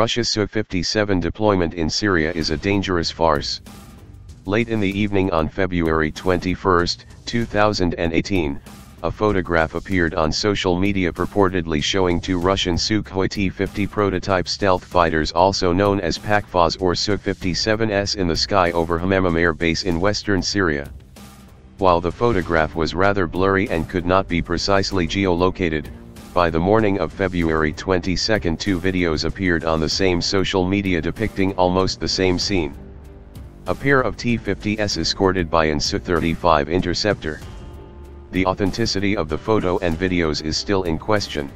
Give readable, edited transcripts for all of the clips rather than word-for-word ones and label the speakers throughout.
Speaker 1: Russia's Su-57 deployment in Syria is a dangerous farce. Late in the evening on February 21, 2018, a photograph appeared on social media purportedly showing two Russian Sukhoi T-50 prototype stealth fighters, also known as PAK-FAs or Su-57s, in the sky over Hamam Air Base in western Syria. While the photograph was rather blurry and could not be precisely geolocated, by the morning of February 22, two videos appeared on the same social media depicting almost the same scene. A pair of T-50s escorted by an Su-35 interceptor. The authenticity of the photo and videos is still in question.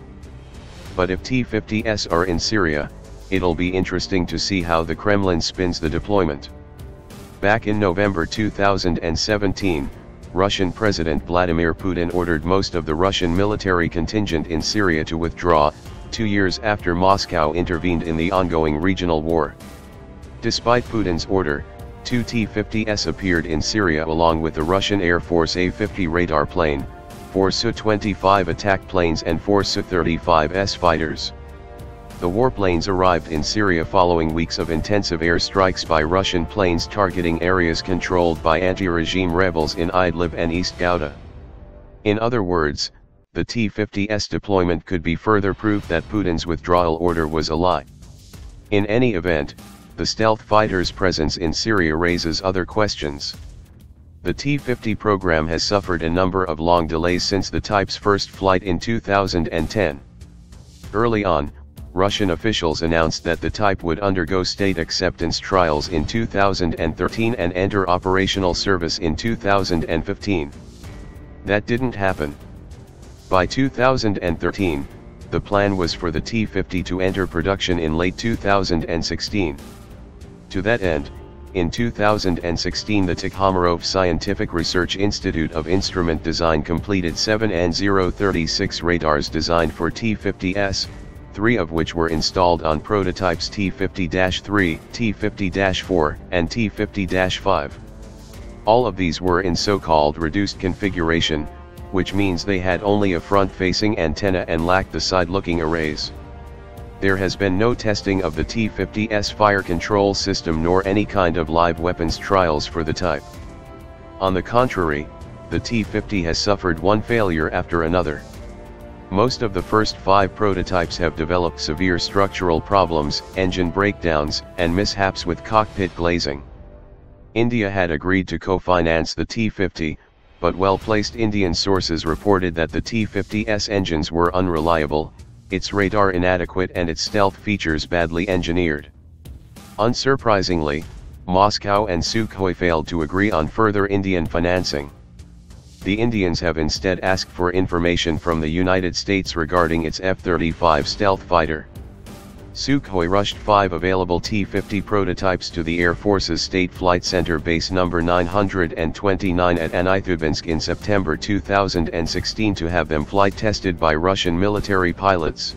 Speaker 1: But if T-50s are in Syria, it'll be interesting to see how the Kremlin spins the deployment. Back in November 2017, Russian President Vladimir Putin ordered most of the Russian military contingent in Syria to withdraw, 2 years after Moscow intervened in the ongoing regional war. Despite Putin's order, two T-50s appeared in Syria along with the Russian Air Force A-50 radar plane, 4 Su-25 attack planes and 4 Su-35s fighters. The warplanes arrived in Syria following weeks of intensive airstrikes by Russian planes targeting areas controlled by anti-regime rebels in Idlib and East Ghouta. In other words, the T-50s deployment could be further proof that Putin's withdrawal order was a lie. In any event, the stealth fighters' presence in Syria raises other questions. The T-50 program has suffered a number of long delays since the type's first flight in 2010. Early on, Russian officials announced that the type would undergo state acceptance trials in 2013 and enter operational service in 2015. That didn't happen. By 2013, the plan was for the T-50 to enter production in late 2016. To that end, in 2016 the Tikhomarov Scientific Research Institute of Instrument Design completed 7 An-036 radars designed for T-50s, 3 of which were installed on prototypes T-50-3, T-50-4, and T-50-5. All of these were in so-called reduced configuration, which means they had only a front-facing antenna and lacked the side-looking arrays. There has been no testing of the T-50s fire control system nor any kind of live weapons trials for the type. On the contrary, the T-50 has suffered one failure after another. Most of the first 5 prototypes have developed severe structural problems, engine breakdowns, and mishaps with cockpit glazing. India had agreed to co-finance the T-50, but well-placed Indian sources reported that the T-50's engines were unreliable, its radar inadequate and its stealth features badly engineered. Unsurprisingly, Moscow and Sukhoi failed to agree on further Indian financing. The Indians have instead asked for information from the United States regarding its F-35 stealth fighter. Sukhoi rushed 5 available T-50 prototypes to the Air Force's State Flight Center Base No. 929 at Anaitubinsk in September 2016 to have them flight tested by Russian military pilots.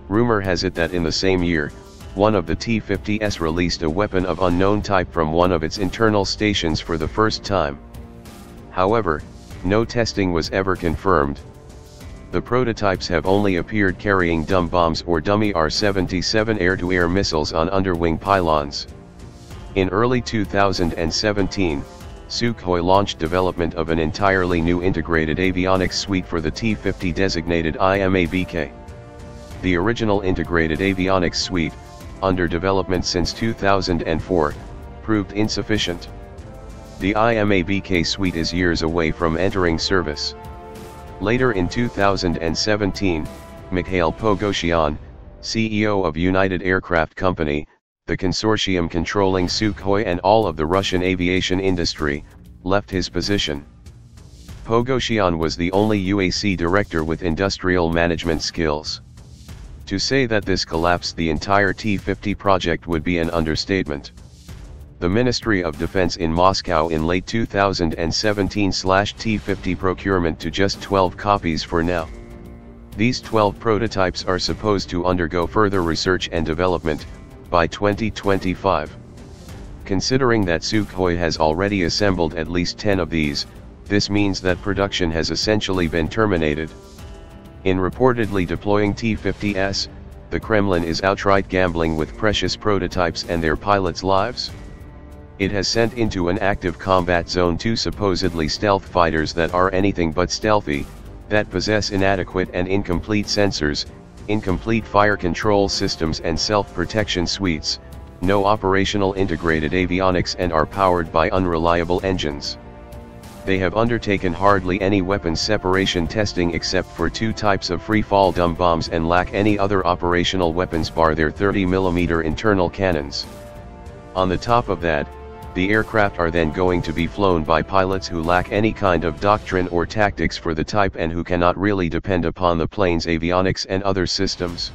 Speaker 1: Rumor has it that in the same year, one of the T-50s released a weapon of unknown type from one of its internal stations for the first time. However, no testing was ever confirmed. The prototypes have only appeared carrying dumb bombs or dummy R-77 air-to-air missiles on underwing pylons. In early 2017, Sukhoi launched development of an entirely new integrated avionics suite for the T-50 designated amca. The original integrated avionics suite, under development since 2004, proved insufficient. The amca suite is years away from entering service. Later in 2017, Mikhail Pogosyan, CEO of United Aircraft Company, the consortium controlling Sukhoi and all of the Russian aviation industry, left his position. Pogosyan was the only UAC director with industrial management skills. To say that this collapsed the entire T-50 project would be an understatement. The Ministry of Defense in Moscow in late 2017 slashed T-50 procurement to just 12 copies for now. These 12 prototypes are supposed to undergo further research and development by 2025. Considering that Sukhoi has already assembled at least 10 of these, this means that production has essentially been terminated. In reportedly deploying T-50s, the Kremlin is outright gambling with precious prototypes and their pilots' lives? It has sent into an active combat zone 2 supposedly stealth fighters that are anything but stealthy, that possess inadequate and incomplete sensors, incomplete fire control systems and self-protection suites, no operational integrated avionics, and are powered by unreliable engines. They have undertaken hardly any weapons separation testing except for 2 types of free-fall dumb bombs and lack any other operational weapons bar their 30mm internal cannons. On the top of that, the aircraft are then going to be flown by pilots who lack any kind of doctrine or tactics for the type and who cannot really depend upon the plane's avionics and other systems.